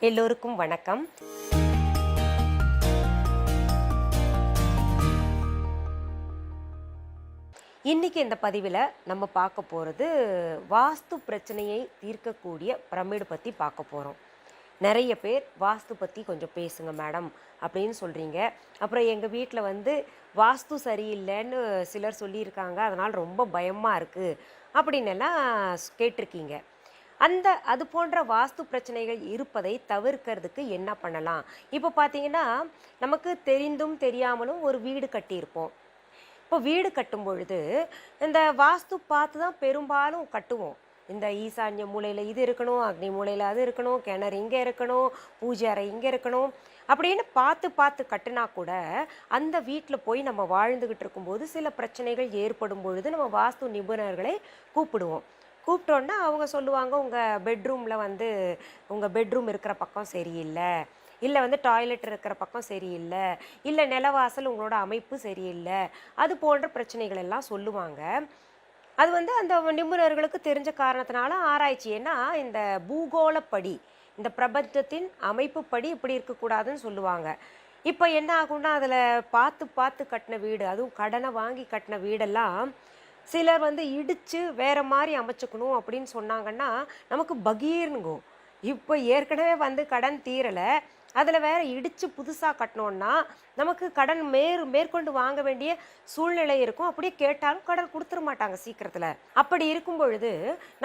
எல்லோருக்கும் வணக்கம். இன்னைக்கு இந்த பதிவில் நம்ம பார்க்க போகிறது வாஸ்து பிரச்சனையை தீர்க்கக்கூடிய பிரமிடு பற்றி பார்க்க போகிறோம். நிறைய பேர் வாஸ்து பற்றி கொஞ்சம் பேசுங்க மேடம் அப்படின்னு சொல்கிறீங்க. அப்புறம் எங்கள் வீட்டில் வாஸ்து சரியில்லைன்னு சிலர் சொல்லியிருக்காங்க, அதனால் ரொம்ப பயமாக இருக்குது அப்படின்னு எல்லாம் கேட்டிருக்கீங்க. அது போன்ற வாஸ்து பிரச்சனைகள் இருப்பதை தவிர்க்கிறதுக்கு என்ன பண்ணலாம்? இப்போ பார்த்தீங்கன்னா, நமக்கு தெரிந்தும் தெரியாமலும் ஒரு வீடு கட்டியிருப்போம். இப்போ வீடு கட்டும் பொழுது இந்த வாஸ்து பார்த்து தான் பெரும்பாலும் கட்டுவோம். இந்த ஈசான்ய மூலையில் இது இருக்கணும், அக்னி மூலையில் அது இருக்கணும், கிணறு இங்கே இருக்கணும், பூஜை அறை இங்கே இருக்கணும் அப்படின்னு பார்த்து பார்த்து கட்டுனா கூட அந்த வீட்டில் போய் நம்ம வாழ்ந்துக்கிட்டு இருக்கும்போது சில பிரச்சனைகள் ஏற்படும் பொழுது நம்ம வாஸ்து நிபுணர்களை கூப்பிடுவோம். கூப்பிட்டோன்னா அவங்க சொல்லுவாங்க, உங்கள் பெட்ரூம் இருக்கிற பக்கம் சரியில்லை, இல்லை டாய்லெட் இருக்கிற பக்கம் சரியில்லை, இல்லை நிலவாசல் உங்களோட அமைப்பு சரியில்லை, அது போன்ற பிரச்சனைகள் எல்லாம் சொல்லுவாங்க. அது அந்த நிபுணர்களுக்கு தெரிஞ்ச காரணத்தினால ஆராய்ச்சி, ஏன்னா இந்த பூகோளப்படி இந்த பிரபஞ்சத்தின் அமைப்புப்படி இப்படி இருக்கக்கூடாதுன்னு சொல்லுவாங்க. இப்போ என்ன ஆகும்னா, அதில் பார்த்து பார்த்து கட்டின வீடு, அதுவும் கடனை வாங்கி கட்டின வீடெல்லாம் சிலர் இடித்து வேறு மாதிரி அமைச்சுக்கணும் அப்படின்னு சொன்னாங்கன்னா நமக்கு பகீர்னுங்கோ. இப்போ ஏற்கனவே கடன் தீரலை, அதில் வேற இடித்து புதுசாக கட்டினோன்னா நமக்கு கடன் மேற்கொண்டு வாங்க வேண்டிய சூழ்நிலை இருக்கும். அப்படியே கேட்டாலும் கடன் கொடுத்துட மாட்டாங்க சீக்கிரத்தில். அப்படி இருக்கும் பொழுது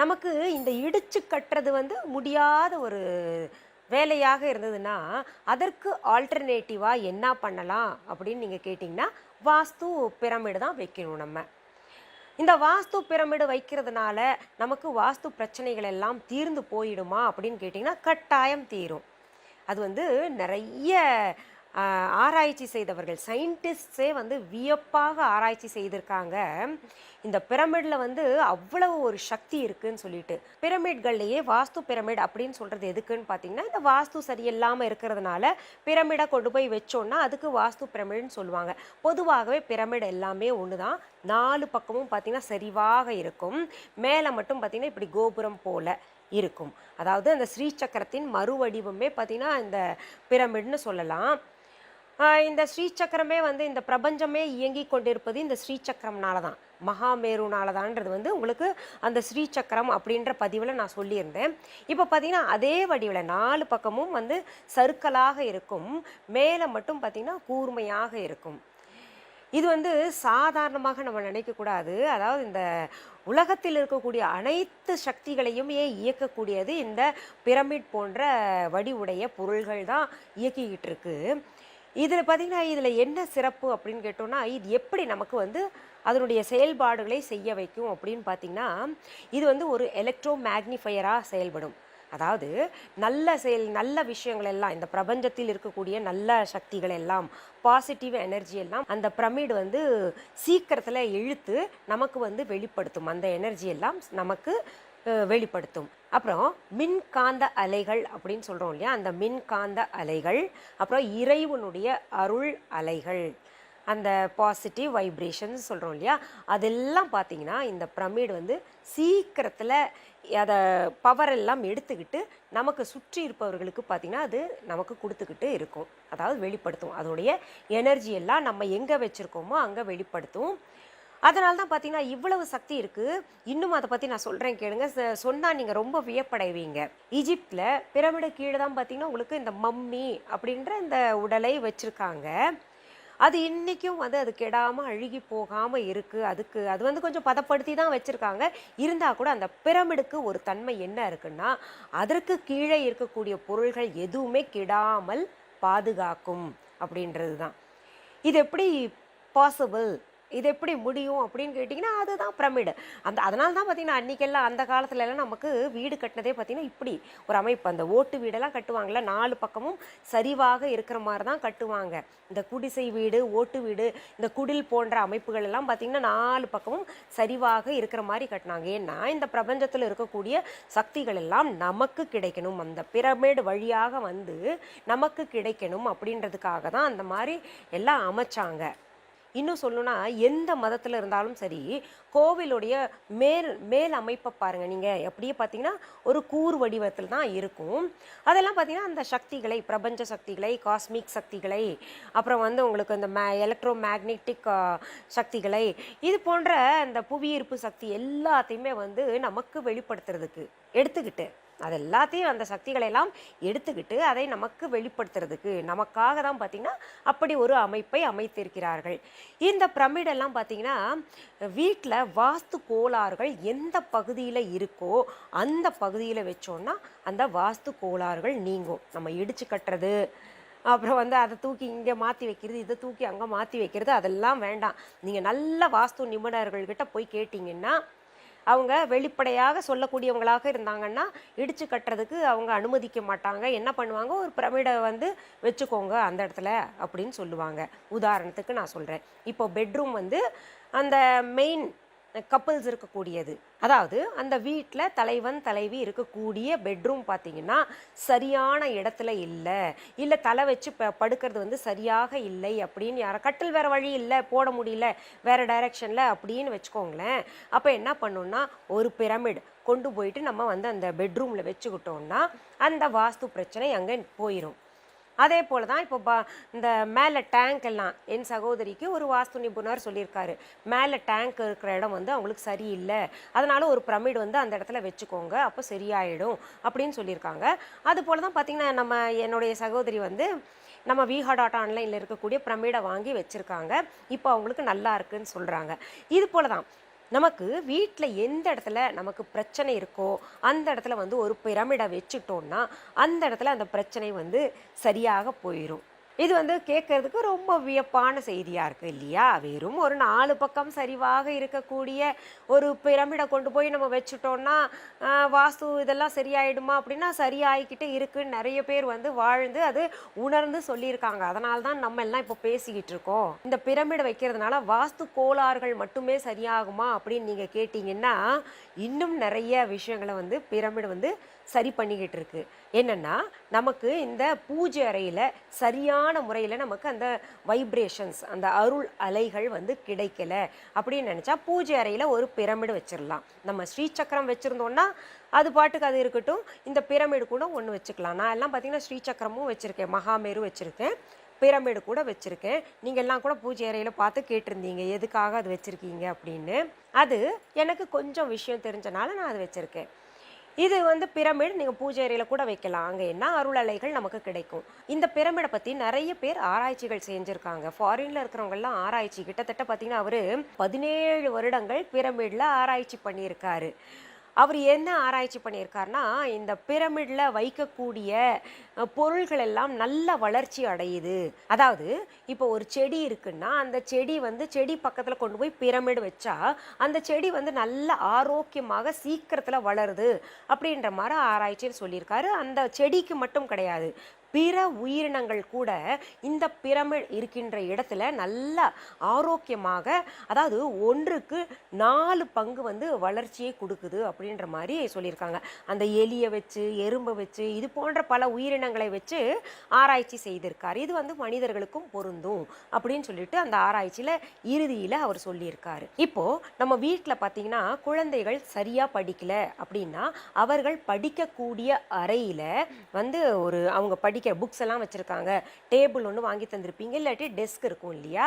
நமக்கு இந்த இடித்து கட்டுறது முடியாத ஒரு வேலையாக இருந்ததுன்னா அதற்கு ஆல்டர்னேட்டிவாக என்ன பண்ணலாம் அப்படின்னு நீங்கள் கேட்டிங்கன்னா, வாஸ்து பிரமிடு தான் வைக்கணும். நம்ம இந்த வாஸ்து பிரமிடு வைக்கிறதுனால நமக்கு வாஸ்து பிரச்சனைகள் எல்லாம் தீர்ந்து போயிடுமா அப்படின்னு கேட்டிங்கன்னா, கட்டாயம் தீரும். அது நிறைய ஆராய்ச்சி செய்தவர்கள், சயின்டிஸ்டே வியப்பாக ஆராய்ச்சி செய்திருக்காங்க. இந்த பிரமிடில் அவ்வளவு ஒரு சக்தி இருக்குன்னு சொல்லிட்டு. பிரமிட்கள்லேயே வாஸ்து பிரமிட் அப்படின்னு சொல்கிறது எதுக்குன்னு பார்த்தீங்கன்னா, இந்த வாஸ்து சரியில்லாமல் இருக்கிறதுனால பிரமிடை கொண்டு போய் வச்சோன்னா அதுக்கு வாஸ்து பிரமிடுன்னு சொல்லுவாங்க. பொதுவாகவே பிரமிட் எல்லாமே ஒன்று தான். 4 பக்கமும் பார்த்திங்கன்னா சரிவாக இருக்கும். மேலே மட்டும் பார்த்திங்கன்னா இப்படி கோபுரம் போல் இருக்கும். அதாவது அந்த ஸ்ரீசக்கரத்தின் மறுவடிவமே பார்த்திங்கன்னா இந்த பிரமிட்னு சொல்லலாம். இந்த ஸ்ரீசக்கரமே இந்த பிரபஞ்சமே இயங்கி கொண்டிருப்பது இந்த ஸ்ரீசக்கரம்னால தான், மகாமேருனால தான்ன்றது உங்களுக்கு அந்த ஸ்ரீசக்கரம் அப்படின்ற பதிவில் நான் சொல்லியிருந்தேன். இப்போ பார்த்திங்கன்னா அதே வடிவில் 4 பக்கமும் சர்க்கலாக இருக்கும், மேலே மட்டும் பார்த்திங்கன்னா கூர்மையாக இருக்கும். இது சாதாரணமாக நம்ம நினைக்கக்கூடாது. அதாவது இந்த உலகத்தில் இருக்கக்கூடிய அனைத்து சக்திகளையுமே இயக்கக்கூடியது இந்த பிரமிட் போன்ற வடிவுடைய பொருள்கள் தான் இயக்கிக்கிட்டு இருக்கு. இதில் பார்த்திங்கன்னா இதில் என்ன சிறப்பு அப்படின்னு கேட்டோம்னா, இது எப்படி நமக்கு அதனுடைய செயல்பாடுகளை செய்ய வைக்கும் அப்படின்னு பார்த்திங்கன்னா, இது ஒரு எலக்ட்ரோ மேக்னிஃபையராக செயல்படும். அதாவது நல்ல விஷயங்கள் எல்லாம், இந்த பிரபஞ்சத்தில் இருக்கக்கூடிய நல்ல சக்திகள் எல்லாம், பாசிட்டிவ் எனர்ஜி எல்லாம் அந்த பிரமிடு சீக்கிரத்தில் இழுத்து நமக்கு வெளிப்படுத்தும். அந்த எனர்ஜி எல்லாம் நமக்கு வெளிப்படுத்தும். அப்புறம் மின்காந்த அலைகள் அப்படின்னு சொல்கிறோம் இல்லையா, அந்த மின்காந்த அலைகள், அப்புறம் இறைவனுடைய அருள் அலைகள், அந்த பாசிட்டிவ் வைப்ரேஷன்ஸ் சொல்கிறோம் இல்லையா, அதெல்லாம் பார்த்திங்கன்னா இந்த பிரமிடு சீக்கிரத்தில் அதை பவர் எல்லாம் எடுத்துக்கிட்டு நமக்கு சுற்றி இருப்பவர்களுக்கு பார்த்திங்கன்னா அது நமக்கு கொடுத்துக்கிட்டு இருக்கும். அதாவது வெளிப்படுத்தும். அதோடைய எனர்ஜி எல்லாம் நம்ம எங்கே வச்சுருக்கோமோ அங்கே வெளிப்படுத்தும். அதனால தான் பார்த்திங்கன்னா இவ்வளவு சக்தி இருக்குது. இன்னும் அதை பற்றி நான் சொல்கிறேன் கேளுங்க. சொன்னால் நீங்கள் ரொம்ப வியப்படைவீங்க. ஈஜிப்டில் பிரமிடு கீழே தான் பார்த்திங்கன்னா உங்களுக்கு இந்த மம்மி அப்படின்ற இந்த உடலை வச்சுருக்காங்க. அது இன்றைக்கும் அது கெடாமல் அழுகி போகாமல் இருக்குது. அது கொஞ்சம் பதப்படுத்தி தான் வச்சுருக்காங்க. இருந்தால் கூட அந்த பிரமிடுக்கு ஒரு தன்மை என்ன இருக்குன்னா, அதற்கு கீழே இருக்கக்கூடிய பொருள்கள் எதுவுமே கெடாமல் பாதுகாக்கும் அப்படின்றது தான். இது எப்படி பாசிபிள், இது எப்படி முடியும் அப்படின்னு கேட்டிங்கன்னா, அதுதான் பிரமிடு. அதனால தான் பார்த்திங்கன்னா அன்றைக்கெல்லாம் அந்த காலத்துலலாம் நமக்கு வீடு கட்டினதே பார்த்திங்கன்னா இப்படி ஒரு அமைப்பு. அந்த ஓட்டு வீடெல்லாம் கட்டுவாங்கள்ல, 4 பக்கமும் சரிவாக இருக்கிற மாதிரி தான் கட்டுவாங்க. இந்த குடிசை வீடு, ஓட்டு வீடு, இந்த குடில் போன்ற அமைப்புகள் எல்லாம் பார்த்திங்கன்னா 4 பக்கமும் சரிவாக இருக்கிற மாதிரி கட்டினாங்க. ஏன்னா இந்த பிரபஞ்சத்தில் இருக்கக்கூடிய சக்திகள் எல்லாம் நமக்கு கிடைக்கணும், அந்த பிரமிடு வழியாக நமக்கு கிடைக்கணும் அப்படின்றதுக்காக தான் அந்த மாதிரி எல்லாம் அமைச்சாங்க. இன்னும் சொல்லணும்னா எந்த மதத்தில் இருந்தாலும் சரி, கோவிலுடைய மேல் மேல் அமைப்பை பாருங்க. நீங்க அப்படியே பார்த்தீங்கன்னா, ஒரு கூர் வடிவத்தில் தான் இருக்கும். அதெல்லாம் பார்த்தீங்கன்னா, அந்த சக்திகளை, பிரபஞ்ச சக்திகளை, காஸ்மிக் சக்திகளை, அப்புறம் வந்து உங்களுக்கு இந்த எலக்ட்ரோ மேக்னெட்டிக் சக்திகளை, இது போன்ற அந்த புவியீர்ப்பு சக்தி எல்லாத்தையுமே வந்து நமக்கு வெளிப்படுத்துறதுக்கு எடுத்துக்கிட்டு, அது எல்லாத்தையும் அந்த சக்திகளை எல்லாம் எடுத்துக்கிட்டு அதை நமக்கு வெளிப்படுத்துறதுக்கு நமக்காக தான் பார்த்தீங்கன்னா அப்படி ஒரு அமைப்பை அமைத்திருக்கிறார்கள். இந்த பிரமிடெல்லாம் பார்த்தீங்கன்னா வீட்டில் வாஸ்து கோளாறுகள் எந்த பகுதியில் இருக்கோ அந்த பகுதியில் வச்சோன்னா அந்த வாஸ்து கோளாறுகள் நீங்கும். நம்ம இடிச்சு கட்டுறது, அப்புறம் வந்து அதை தூக்கி இங்கே மாற்றி வைக்கிறது, இதை தூக்கி அங்கே மாற்றி வைக்கிறது, அதெல்லாம் வேண்டாம். நீங்கள் நல்ல வாஸ்து நிபுணர்கள்கிட்ட போய் கேட்டிங்கன்னா அவங்க வெளிப்படையாக சொல்லக்கூடியவங்களாக இருந்தாங்கன்னா இடிச்சு கட்டுறதுக்கு அவங்க அனுமதிக்க மாட்டாங்க. என்ன பண்ணுவாங்க, ஒரு பிரமிடை வந்து வச்சுக்கோங்க அந்த இடத்துல அப்படின்னு சொல்லுவாங்க. உதாரணத்துக்கு நான் சொல்கிறேன், இப்போ பெட்ரூம் வந்து அந்த மெயின் கப்புள்ஸ் இருக்கக்கூடியது, அதாவது அந்த வீட்டில் தலைவன் தலைவி இருக்கக்கூடிய பெட்ரூம் பார்த்தீங்கன்னா சரியான இடத்துல இல்லை தலை வச்சு படுக்கிறது வந்து சரியாக இல்லை அப்படின்னு யாரை கட்டில் வேறு வழி இல்லை போட முடியல வேறு டைரெக்ஷனில் அப்படின்னு வச்சுக்கோங்களேன். அப்போ என்ன பண்ணோன்னா ஒரு பிரமிட் கொண்டு போயிட்டு நம்ம வந்து அந்த பெட்ரூமில் வச்சுக்கிட்டோம்னா அந்த வாஸ்து பிரச்சனை அங்கே போயிடும். அதே போல் தான் இப்போ இந்த மேலே டேங்க் எல்லாம் என் சகோதரிக்கு ஒரு வாஸ்து நிபுணர் சொல்லியிருக்காரு, மேலே டேங்க் இருக்கிற இடம் வந்து அவங்களுக்கு சரியில்லை, அதனால ஒரு பிரமிட் வந்து அந்த இடத்துல வச்சுக்கோங்க அப்போ சரியாயிடும் அப்படின்னு சொல்லியிருக்காங்க. அது போல் தான் பார்த்திங்கன்னா என்னுடைய சகோதரி வந்து நம்ம viha.online இருக்கக்கூடிய பிரமிடை வாங்கி வச்சுருக்காங்க. இப்போ அவங்களுக்கு நல்லா இருக்குன்னு சொல்கிறாங்க. இது போல் தான் நமக்கு வீட்டில் எந்த இடத்துல நமக்கு பிரச்சனை இருக்கோ அந்த இடத்துல வந்து ஒரு பிரமிடை வச்சுட்டோம்னா அந்த இடத்துல அந்த பிரச்சனை வந்து சரியாக போயிடும். இது வந்து கேட்கறதுக்கு ரொம்ப வியப்பான செய்தியாக இருக்குது இல்லையா? வெறும் ஒரு 4 பக்கம் சரிவாக இருக்கக்கூடிய ஒரு பிரமிடை கொண்டு போய் நம்ம வச்சுட்டோம்னா வாஸ்து இதெல்லாம் சரியாயிடுமா அப்படின்னா சரியாகிக்கிட்டு இருக்குன்னு நிறைய பேர் வந்து வாழ்ந்து அது உணர்ந்து சொல்லியிருக்காங்க. அதனால தான் நம்ம எல்லாம் இப்போ பேசிக்கிட்டு இருக்கோம். இந்த பிரமிடை வைக்கிறதுனால வாஸ்து கோளாறுகள் மட்டுமே சரியாகுமா அப்படின்னு நீங்கள் கேட்டிங்கன்னா இன்னும் நிறைய விஷயங்களை வந்து பிரமிடு வந்து சரி பண்ணிக்கிட்டு இருக்கு. என்னென்னா நமக்கு இந்த பூஜை அறையில் சரியான முறையில் நமக்கு அந்த வைப்ரேஷன்ஸ் அந்த அருள் அலைகள் வந்து கிடைக்கல அப்படின்னு நினச்சா பூஜை அறையில் ஒரு பிரமிடு வச்சிடலாம். நம்ம ஸ்ரீசக்கரம் வச்சுருந்தோன்னா அது பாட்டுக்கு அது இருக்கட்டும், இந்த பிரமிடு கூட ஒன்று வச்சுக்கலாம். நான் எல்லாம் பார்த்தீங்கன்னா ஸ்ரீசக்கரமும் வச்சுருக்கேன், மகாமேரு வச்சுருக்கேன், பிரமிடு கூட வச்சுருக்கேன். நீங்கள் எல்லாம் கூட பூஜை அறையில் பார்த்து கேட்டிருந்தீங்க எதுக்காக அது வச்சுருக்கீங்க அப்படின்னு. அது எனக்கு கொஞ்சம் விஷயம் தெரிஞ்சனால நான் அது வச்சுருக்கேன். இது வந்து பிரமிட் நீங்கள் பூஜை அறையில் கூட வைக்கலாம். அங்கே என்ன அருள் அலைகள் நமக்கு கிடைக்கும். இந்த பிரமிடை பற்றி நிறைய பேர் ஆராய்ச்சிகள் செஞ்சுருக்காங்க. ஃபாரினில் இருக்கிறவங்கெல்லாம் ஆராய்ச்சி கிட்டத்தட்ட பார்த்தீங்கன்னா அவர் 17 வருடங்கள் பிரமிடில் ஆராய்ச்சி பண்ணியிருக்காரு. அவர் என்ன ஆராய்ச்சி பண்ணியிருக்காருன்னா இந்த பிரமிடில் வைக்கக்கூடிய பொருள்கள் எல்லாம் நல்ல வளர்ச்சி அடையுது. அதாவது இப்போ ஒரு செடி இருக்குன்னா அந்த செடி வந்து செடி பக்கத்தில் கொண்டு போய் பிரமிடு வச்சா அந்த செடி வந்து நல்ல ஆரோக்கியமாக சீக்கிரத்தில் வளருது அப்படின்ற மாதிரி ஆராய்ச்சியில் சொல்லியிருக்காரு. அந்த செடிக்கு மட்டும் கிடையாது, பிற உயிரினங்கள் கூட இந்த பிரமிட் இருக்கின்ற இடத்துல நல்ல ஆரோக்கியமாக, அதாவது 1க்கு 4 பங்கு வந்து வளர்ச்சியை கொடுக்குது அப்படின்ற மாதிரி சொல்லியிருக்காங்க. அந்த எலியை வச்சு எறும்பை வச்சு இது போன்ற பல உயிரினங்களை வச்சு ஆராய்ச்சி செய்திருக்கார். இது வந்து மனிதர்களுக்கும் பொருந்தும் அப்படின்னு சொல்லிட்டு அந்த ஆராய்ச்சியில் இறுதியில் அவர் சொல்லியிருக்காரு. இப்போ நம்ம வீட்டில் பார்த்தீங்கன்னா குழந்தைகள் சரியாக படிக்கல அப்படின்னா அவர்கள் படிக்கக்கூடிய அறையில் வந்து ஒரு அவங்க புக்ஸ் எல்லாம் வச்சுருக்காங்க, டேபிள் ஒன்று வாங்கி தந்திருப்பீங்க, இல்லாட்டி டெஸ்க் இருக்கும் இல்லையா,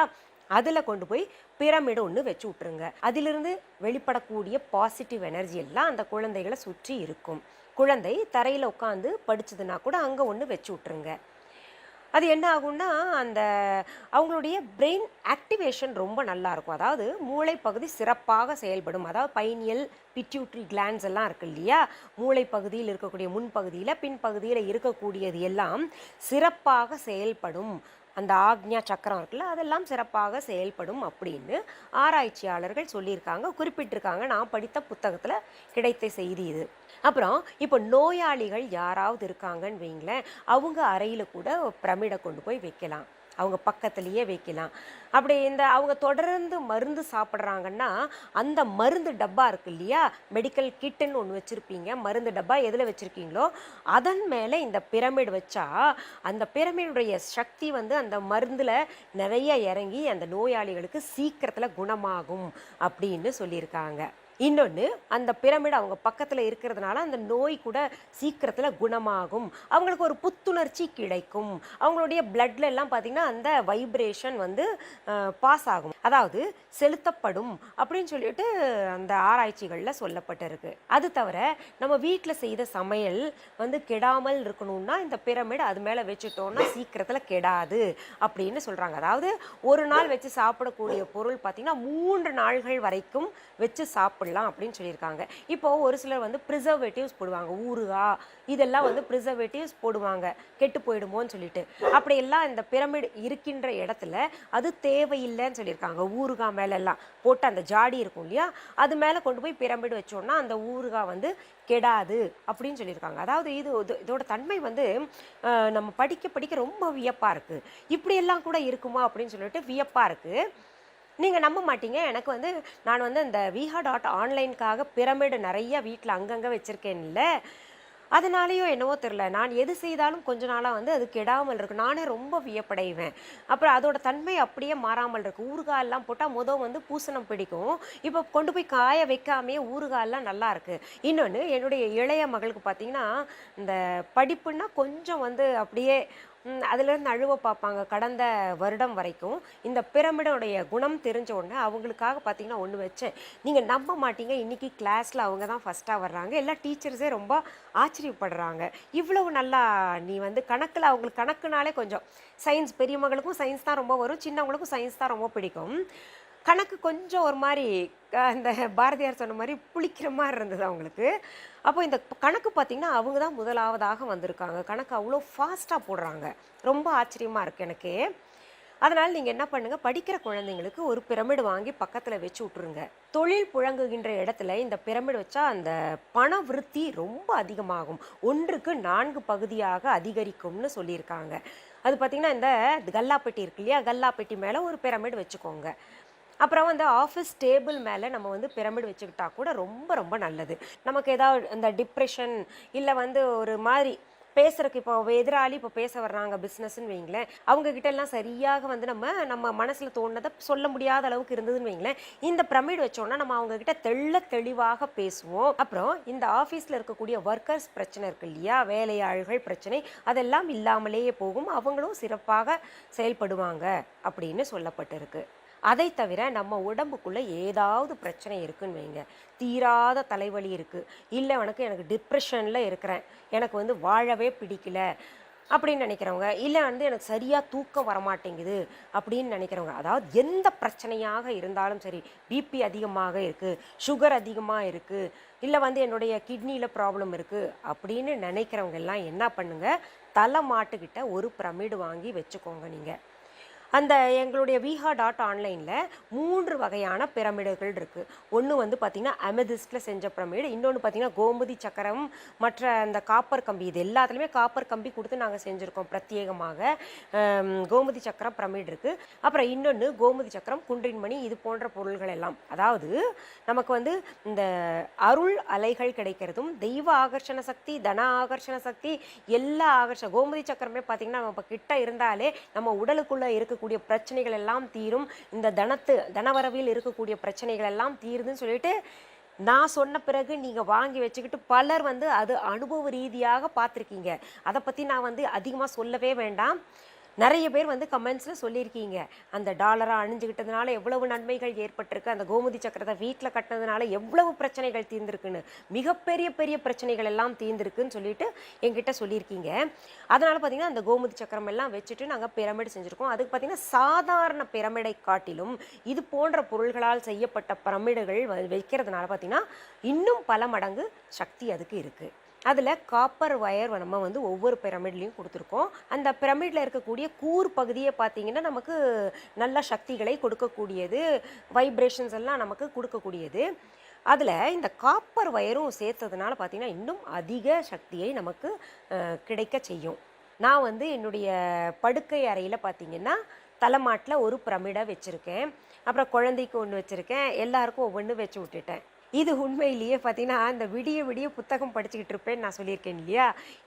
அதில் கொண்டு போய் பிரமிடு ஒன்று வச்சு விட்ருங்க. அதிலிருந்து வெளிப்படக்கூடிய பாசிட்டிவ் எனர்ஜி எல்லாம் அந்த குழந்தைகளை சுற்றி இருக்கும். குழந்தை தரையில் உட்காந்து படிச்சதுன்னா கூட அங்கே ஒன்று வச்சு விட்ருங்க. அது என்ன ஆகும்னா அந்த அவங்களுடைய பிரெயின் ஆக்டிவேஷன் ரொம்ப நல்லாயிருக்கும். அதாவது மூளை பகுதி சிறப்பாக செயல்படும். அதாவது பைனியல் பிட்யூட்ரி கிளான்ஸ் எல்லாம் இருக்கு இல்லையா, மூளை பகுதியில் இருக்கக்கூடிய முன்பகுதியில் பின்பகுதியில் இருக்கக்கூடியது எல்லாம் சிறப்பாக செயல்படும். அந்த ஆக்ஞா சக்கரம் இருக்குல்ல அதெல்லாம் சிறப்பாக செயல்படும் அப்படின்னு ஆராய்ச்சியாளர்கள் சொல்லியிருக்காங்க, குறிப்பிட்டிருக்காங்க. நான் படித்த புத்தகத்தில் கிடைத்த செய்தி இது. அப்புறம் இப்போ நோயாளிகள் யாராவது இருக்காங்கன்னு வைங்களேன், அவங்க அறையில் கூட பிரமிடை கொண்டு போய் வைக்கலாம். அவங்க பக்கத்துலேயே வைக்கலாம். அப்படி அவங்க தொடர்ந்து மருந்து சாப்பிட்றாங்கன்னா அந்த மருந்து டப்பா இருக்கு இல்லையா, மெடிக்கல் கிட்டுன்னு ஒன்று வச்சுருப்பீங்க, மருந்து டப்பா எதில் வச்சுருக்கீங்களோ அதன் மேலே இந்த பிரமிடு வச்சா அந்த பிரமிடுடைய சக்தி வந்து அந்த மருந்தில் நிறைய இறங்கி அந்த நோயாளிகளுக்கு சீக்கிரத்தில் குணமாகும் அப்படின்னு சொல்லியிருக்காங்க. இன்னொன்று, அந்த பிரமிடு அவங்க பக்கத்தில் இருக்கிறதுனால அந்த நோய் கூட சீக்கிரத்தில் குணமாகும், அவங்களுக்கு ஒரு புத்துணர்ச்சி கிடைக்கும், அவங்களுடைய பிளட்ல எல்லாம் பார்த்திங்கன்னா அந்த வைப்ரேஷன் வந்து பாஸ் ஆகும், அதாவது செலுத்தப்படும் அப்படின்னு சொல்லிட்டு அந்த ஆராய்ச்சிகளில் சொல்லப்பட்டிருக்கு. அது தவிர நம்ம வீட்டில் செய்த சமையல் வந்து கெடாமல் இருக்கணும்னா இந்த பிரமிடு அது மேலே வச்சுட்டோம்னா சீக்கிரத்தில் கெடாது அப்படின்னு சொல்கிறாங்க. அதாவது ஒரு நாள் வச்சு சாப்பிடக்கூடிய பொருள் பார்த்திங்கன்னா 3 நாள்கள் வரைக்கும் வச்சு சாப்பிடலாம் அப்படின்னு சொல்லியிருக்காங்க. இப்போ ஒரு சிலர் வந்து ப்ரிசர்வேட்டிவ்ஸ் போடுவாங்க, ஊறுகாய் இதெல்லாம் வந்து ப்ரிசர்வேட்டிவ்ஸ் போடுவாங்க கெட்டு போயிடுமோன்னு சொல்லிட்டு. அப்படியெல்லாம் இந்த பிரமிடு இருக்கின்ற இடத்துல அது தேவையில்லைன்னு சொல்லியிருக்காங்க. ஊறுகாய் மேலெல்லாம் போட்டு அந்த ஜாடி இருக்கும் இல்லையா, அது மேலே கொண்டு போய் பிரமிடு வச்சோன்னா அந்த ஊறுகாய் வந்து கெடாது அப்படின்னு சொல்லியிருக்காங்க. அதாவது இதோட தன்மை வந்து நம்ம படிக்க படிக்க ரொம்ப வியப்பாக இருக்குது. இப்படியெல்லாம் கூட இருக்குமா அப்படின்னு சொல்லிட்டு வியப்பாக இருக்குது. நீங்கள் நம்ப மாட்டீங்க, எனக்கு வந்து நான் வந்து இந்த viha.online பிரமிடு நிறைய வீட்டில் அங்கங்கே வச்சுருக்கேன்ல, அதனாலேயோ என்னவோ தெரில, நான் எது செய்தாலும் கொஞ்ச நாளாக வந்து அது கெடாமல் இருக்கு. நானே ரொம்ப வியப்படைவேன். அப்புறம் அதோட தன்மை அப்படியே மாறாமல் இருக்குது. ஊறுகாயெல்லாம் போட்டால் வந்து பூசணம் பிடிக்கும், இப்போ கொண்டு போய் காய வைக்காமையே ஊறுகாயெல்லாம் நல்லா இருக்குது. இன்னொன்று, என்னுடைய இளைய மகளுக்கு பார்த்திங்கன்னா இந்த படிப்புன்னா கொஞ்சம் வந்து அப்படியே அதுலேருந்து அழுவ பார்ப்பாங்க கடந்த வருடம் வரைக்கும். இந்த பிரமிடோடைய குணம் தெரிஞ்ச உடனே அவங்களுக்காக பார்த்தீங்கன்னா ஒன்று வச்சேன். நீங்கள் நம்ப மாட்டீங்க, இன்றைக்கி கிளாஸில் அவங்க தான் ஃபஸ்ட்டாக வர்றாங்க. எல்லா டீச்சர்ஸே ரொம்ப ஆச்சரியப்படுறாங்க. இவ்வளவு நல்லா நீ வந்து கணக்கில், அவங்களுக்கு கணக்குனாலே கொஞ்சம் சயின்ஸ், பெரிய மகளுக்கும் சயின்ஸ் தான் ரொம்ப வரும், சின்னவங்களுக்கும் சயின்ஸ் தான் ரொம்ப பிடிக்கும். கணக்கு கொஞ்சம் ஒரு மாதிரி அந்த பாரதியார் சொன்ன மாதிரி புளிக்கிற மாதிரி இருந்தது அவங்களுக்கு. அப்போ இந்த கணக்கு பார்த்திங்கன்னா அவங்க தான் முதலாவதாக வந்திருக்காங்க. கணக்கு அவ்வளோ ஃபாஸ்ட்டாக போடுறாங்க, ரொம்ப ஆச்சரியமாக இருக்குது எனக்கு. அதனால் நீங்கள் என்ன பண்ணுங்கள், படிக்கிற குழந்தைங்களுக்கு ஒரு பிரமிடு வாங்கி பக்கத்தில் வச்சு விட்ருங்க. தொழில் புழங்குகின்ற இடத்துல இந்த பிரமிடு வச்சா அந்த பண விருத்தி ரொம்ப அதிகமாகும், 1க்கு 4 பகுதியாக அதிகரிக்கும்னு சொல்லியிருக்காங்க. அது பார்த்திங்கன்னா இந்த கல்லாப்பெட்டி இருக்கு இல்லையா, கல்லாப்பெட்டி மேலே ஒரு பிரமிடு வச்சுக்கோங்க. அப்புறம் வந்து ஆஃபீஸ் டேபிள் மேலே நம்ம வந்து பிரமிடு வச்சுக்கிட்டா கூட ரொம்ப ரொம்ப நல்லது. நமக்கு ஏதாவது இந்த டிப்ரெஷன் இல்லை வந்து ஒரு மாதிரி பேசுறதுக்கு, இப்போ எதிராளி இப்போ பேச வர்றாங்க பிஸ்னஸ்ன்னு வைங்களேன், அவங்கக்கிட்ட எல்லாம் சரியாக வந்து நம்ம மனசில் தோணுனதை சொல்ல முடியாத அளவுக்கு இருந்ததுன்னு வைங்களேன், இந்த பிரமிடு வச்சோன்னா நம்ம அவங்கக்கிட்ட தெளிவாக பேசுவோம். அப்புறம் இந்த ஆஃபீஸில் இருக்கக்கூடிய ஒர்க்கர்ஸ் பிரச்சனை இருக்கு இல்லையா, வேலையாள்கள் பிரச்சனை, அதெல்லாம் இல்லாமலேயே போகும், அவங்களும் சிறப்பாக செயல்படுவாங்க அப்படின்னு சொல்லப்பட்டிருக்கு. அதை தவிர நம்ம உடம்புக்குள்ளே ஏதாவது பிரச்சனை இருக்குன்னு வைங்க, தீராத தலைவலி இருக்குது, இல்லை எனக்கு டிப்ரெஷனில் இருக்கிறேன், எனக்கு வந்து வாழவே பிடிக்கல அப்படின்னு நினைக்கிறவங்க, இல்லை வந்து எனக்கு சரியாக தூக்கம் வரமாட்டேங்குது அப்படின்னு நினைக்கிறவங்க, அதாவது எந்த பிரச்சனையாக இருந்தாலும் சரி, பிபி அதிகமாக இருக்குது, சுகர் அதிகமாக இருக்குது, இல்லை வந்து என்னுடைய கிட்னியில் ப்ராப்ளம் இருக்குது அப்படின்னு நினைக்கிறவங்க எல்லாம் என்ன பண்ணுங்கள், தலை மாட்டுக்கிட்ட ஒரு பிரமிடு வாங்கி வச்சுக்கோங்க. நீங்கள் அந்த எங்களுடைய viha.onlineல 3 வகையான பிரமிடுகள் இருக்குது. ஒன்று வந்து பார்த்திங்கன்னா அமெதிஸ்டில் செஞ்ச பிரமிடு, இன்னொன்று பார்த்திங்கன்னா கோமதி சக்கரம், மற்ற அந்த காப்பர் கம்பி, இது எல்லாத்துலேயுமே காப்பர் கம்பி கொடுத்து நாங்கள் செஞ்சுருக்கோம் பிரத்யேகமாக. கோமதி சக்கரம் பிரமிடு இருக்குது. அப்புறம் இன்னொன்று கோமதி சக்கரம், குன்றின்மணி, இது போன்ற பொருள்கள் எல்லாம். அதாவது நமக்கு வந்து இந்த அருள் அலைகள் கிடைக்கிறதும், தெய்வ ஆகர்ஷண சக்தி, தன ஆகர்ஷண சக்தி, எல்லா கோமதி சக்கரமே பார்த்திங்கன்னா நம்ம கிட்ட இருந்தாலே நம்ம உடலுக்குள்ளே இருக்க பிரச்சனைகள் எல்லாம் தீரும், இந்த தனவரவில் இருக்கக்கூடிய பிரச்சனைகள் எல்லாம் தீருதுன்னு சொல்லிட்டு நான் சொன்ன பிறகு நீங்கள் வாங்கி வச்சுக்கிட்டு பலர் வந்து அது அனுபவ ரீதியாக பார்த்துருக்கீங்க. அதை பற்றி நான் வந்து அதிகமாக சொல்லவே வேண்டாம். நிறைய பேர் வந்து கமெண்ட்ஸில் சொல்லியிருக்கீங்க, அந்த டாலராக அணிஞ்சுக்கிட்டதுனால எவ்வளவு நன்மைகள் ஏற்பட்டிருக்கு, அந்த கோமதி சக்கரத்தை வீட்டில் கட்டினதுனால எவ்வளவு பிரச்சனைகள் தீர்ந்துருக்குன்னு, மிகப்பெரிய பெரிய பிரச்சனைகள் எல்லாம் தீர்ந்துருக்குன்னு சொல்லிட்டு என்கிட்ட சொல்லியிருக்கீங்க. அதனால் பார்த்திங்கன்னா அந்த கோமதி சக்கரம் எல்லாம் வச்சுட்டு நாங்கள் பிரமிடு செஞ்சுருக்கோம். அதுக்கு பார்த்திங்கன்னா சாதாரண பிரமிடை காட்டிலும் இது போன்ற பொருள்களால் செய்யப்பட்ட பிரமிடுகள் வைக்கிறதுனால பார்த்திங்கன்னா இன்னும் பல மடங்கு சக்தி அதுக்கு இருக்குது. அதில் காப்பர் வயர் நம்ம வந்து ஒவ்வொரு பிரமிட்லேயும் கொடுத்துருக்கோம். அந்த பிரமிடில் இருக்கக்கூடிய கூர் பகுதியை பார்த்திங்கன்னா நமக்கு நல்ல சக்திகளை கொடுக்கக்கூடியது, வைப்ரேஷன்ஸ் எல்லாம் நமக்கு கொடுக்கக்கூடியது. அதில் இந்த காப்பர் வயரும் சேர்த்ததுனால பார்த்திங்கன்னா இன்னும் அதிக சக்தியை நமக்கு கிடைக்க செய்யும். நான் வந்து என்னுடைய படுக்கை அறையில் பார்த்தீங்கன்னா தலைமாட்டில் ஒரு பிரமிடை வச்சுருக்கேன். அப்புறம் குழந்தைக்கு ஒன்று வச்சுருக்கேன். எல்லாருக்கும் ஒவ்வொன்று வச்சு விட்டுட்டேன். இது உண்மையிலேயே பார்த்தீங்கன்னா இந்த விடிய விடிய புத்தகம் படிச்சுக்கிட்டு இருப்பேன்னு நான் சொல்லியிருக்கேன் இல்லையா?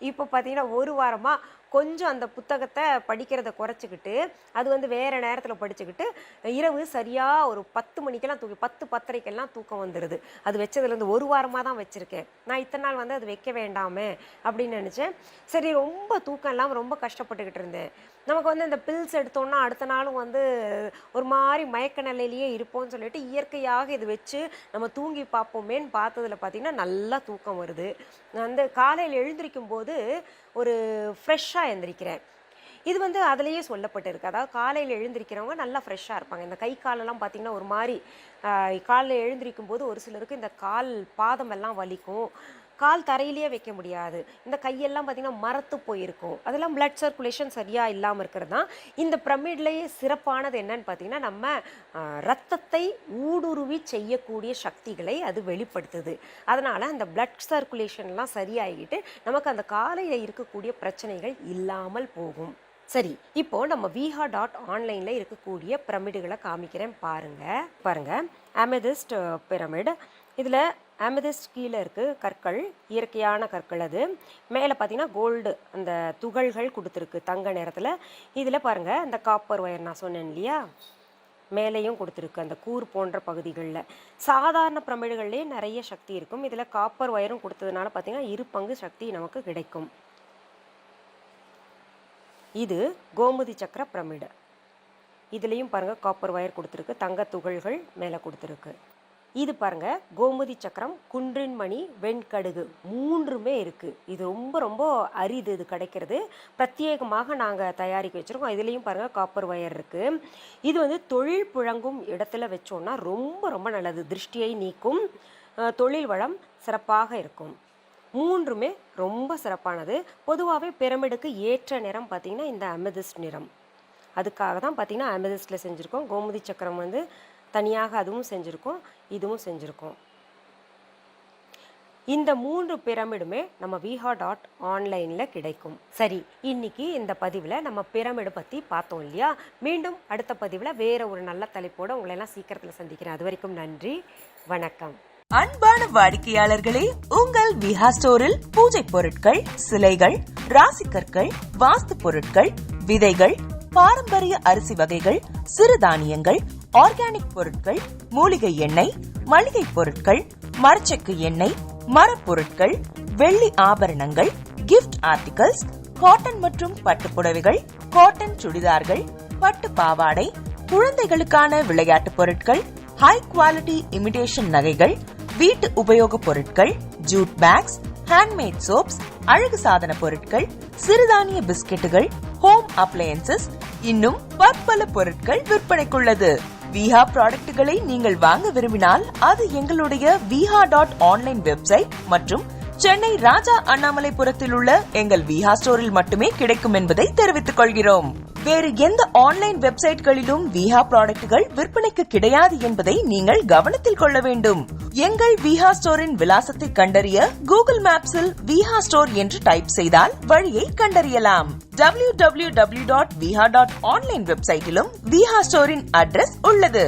இப்போ பார்த்தீங்கன்னா ஒரு வாரமாக கொஞ்சம் அந்த புத்தகத்தை படிக்கிறத குறைச்சிக்கிட்டு அது வந்து வேறு நேரத்தில் படிச்சுக்கிட்டு இரவு சரியாக ஒரு 10 மணிக்கெல்லாம் 10:10:30க்கெல்லாம் தூக்கம் வந்துடுது. அது வச்சதுலேருந்து ஒரு வாரமாக தான் வச்சுருக்கேன். நான் இத்தனை நாள் வந்து அது வைக்க வேண்டாமே அப்படின்னு நினச்சேன். சரி, ரொம்ப தூக்கம் இல்லாமல் ரொம்ப கஷ்டப்பட்டுக்கிட்டு இருந்தேன். நமக்கு வந்து இந்த பில்ஸ் எடுத்தோன்னா அடுத்த நாளும் வந்து ஒரு மாதிரி மயக்க நிலையிலேயே இருப்போம்னு சொல்லிட்டு இயற்கையாக இது வச்சு நம்ம தூங்கி பார்ப்போமேன்னு பார்த்ததில் பார்த்திங்கன்னா நல்லா தூக்கம் வருது. அந்த காலையில் எழுந்திரிக்கும் போது ஒரு ஃப்ரெஷ்ஷாக எழுந்திரிக்கிறேன். இது வந்து அதுலேயே சொல்லப்பட்டிருக்கு. அதாவது காலையில் எழுந்திரிக்கிறவங்க நல்லா ஃப்ரெஷ்ஷாக இருப்பாங்க. இந்த கை காலெல்லாம் பார்த்திங்கன்னா ஒரு மாதிரி காலையில் எழுந்திரிக்கும் போது ஒரு சிலருக்கு இந்த கால் பாதமெல்லாம் வலிக்கும். கால் தரையிலேயே வைக்க முடியாது. இந்த கையெல்லாம் பார்த்திங்கன்னா மரத்து போயிருக்கும். அதெல்லாம் பிளட் சர்க்குலேஷன் சரியாக இல்லாமல் இருக்கிறது தான். இந்த பிரமிட்லேயே சிறப்பானது என்னன்னு பார்த்திங்கன்னா நம்ம ரத்தத்தை ஊடுருவி செய்யக்கூடிய சக்திகளை அது வெளிப்படுத்துது. அதனால் அந்த பிளட் சர்க்குலேஷன்லாம் சரியாகிட்டு நமக்கு அந்த காலையில் இருக்கக்கூடிய பிரச்சனைகள் இல்லாமல் போகும். சரி, இப்போது நம்ம viha.online இருக்கக்கூடிய பிரமிடுகளை காமிக்கிறேன் பாருங்கள். Amethyst pyramid. இதில் அமெதிஸ்ட் கீழே இருக்குது கற்கள், இயற்கையான கற்கள். அது மேலே பார்த்தீங்கன்னா கோல்டு அந்த துகள்கள் கொடுத்துருக்கு தங்க நேரத்தில். இதில் பாருங்கள் இந்த காப்பர் ஒயர் நான் சொன்னேன் இல்லையா, மேலேயும் கொடுத்துருக்கு அந்த கூர் போன்ற பகுதிகளில். சாதாரண பிரமிடுகள்லேயே நிறைய சக்தி இருக்கும். இதில் காப்பர் ஒயரும் கொடுத்ததுனால பார்த்திங்கன்னா 2 பங்கு சக்தி நமக்கு கிடைக்கும். இது கோமதி சக்கர பிரமிடு. இதுலேயும் பாருங்கள் காப்பர் ஒயர் கொடுத்துருக்கு, தங்க துகள்கள் மேலே கொடுத்துருக்கு. இது பாருங்கள் கோமதி சக்கரம், குன்றின் மணி, வெண்கடுகு 3மே இருக்குது. இது ரொம்ப ரொம்ப அரிது இது கிடைக்கிறது. பிரத்யேகமாக நாங்கள் தயாரிக்க வச்சுருக்கோம். இதுலேயும் பாருங்கள் காப்பர் ஒயர் இருக்குது. இது வந்து தொழில் புழங்கும் இடத்துல வச்சோன்னா ரொம்ப ரொம்ப நல்லது. திருஷ்டியை நீக்கும், தொழில் வளம் சிறப்பாக இருக்கும். 3மே ரொம்ப சிறப்பானது. பொதுவாகவே பிரமிடுக்கு ஏற்ற நிறம் பார்த்திங்கன்னா இந்த அமெதிஸ்ட் நிறம். அதுக்காக தான் பார்த்திங்கன்னா அமெதிஸ்டில் செஞ்சுருக்கோம். கோமதி சக்கரம் வந்து தனியாக அதுவும் செஞ்சுருக்கோம், இதுவும் செஞ்சுருக்கோம். இந்த 3 பிரமிடுமே நம்ம viha.online கிடைக்கும். சரி, இன்னைக்கு இந்த பதிவில் நம்ம பிரமிடு பற்றி பார்த்தோம் இல்லையா? மீண்டும் அடுத்த பதிவில் வேறு ஒரு நல்ல தலைப்போடு உங்களெல்லாம் சீக்கிரத்தில் சந்திக்கிறேன். அது வரைக்கும் நன்றி, வணக்கம். அன்பான வாடிக்கையாளர்களே, உங்கள் விஹா ஸ்டோரில் பூஜை பொருட்கள், சிலைகள், ராசிக்கற்கள், வாஸ்து பொருட்கள், விதைகள், பாரம்பரிய அரிசி வகைகள், சிறுதானியங்கள், ஆர்கானிக் பொருட்கள், மூலிகை எண்ணெய், மளிகை பொருட்கள், மரச்செக்கு எண்ணெய், மரப்பொருட்கள், வெள்ளி ஆபரணங்கள், கிஃப்ட் ஆர்டிகல்ஸ், காட்டன் மற்றும் பட்டு புடவைகள், காட்டன் சுடிதார்கள், பட்டு பாவாடை, குழந்தைகளுக்கான விளையாட்டு பொருட்கள், ஹை குவாலிட்டி இமிடேஷன் நகைகள், வீட்டு உபயோக பொருட்கள், ஜூட் பேக்ஸ், ஹேண்ட்மேட் சோப்ஸ், அழகு சாதன பொருட்கள், சிறுதானிய பிஸ்கெட்டுகள், ஹோம் அப்ளையன்சஸ், இன்னும் பற்பல பொருட்கள் விற்பனைக்குள்ளது. விஹா ப்ராடக்ட்களை நீங்கள் வாங்க விரும்பினால் அது எங்களுடைய viha.online வெப்சைட் மற்றும் சென்னை ராஜா அண்ணாமலைபுரத்தில் உள்ள எங்கள் விஹா ஸ்டோரில் மட்டுமே கிடைக்கும் என்பதை தெரிவித்துக் கொள்கிறோம். வேறு எந்த ஆன்லைன் வெப்சைட்களிலும் விஹா ப்ராடக்ட்கள் விற்பனைக்கு கிடையாது என்பதை நீங்கள் கவனத்தில் கொள்ள வேண்டும். எங்கள் விஹா ஸ்டோரின் விலாசத்தை கண்டறிய கூகுள் மேப்ஸில் விஹா ஸ்டோர் என்று டைப் செய்தால் வழியை கண்டறியலாம். www.viha.online வெப்சைட்டிலும் விஹா ஸ்டோரின் அட்ரஸ் உள்ளது.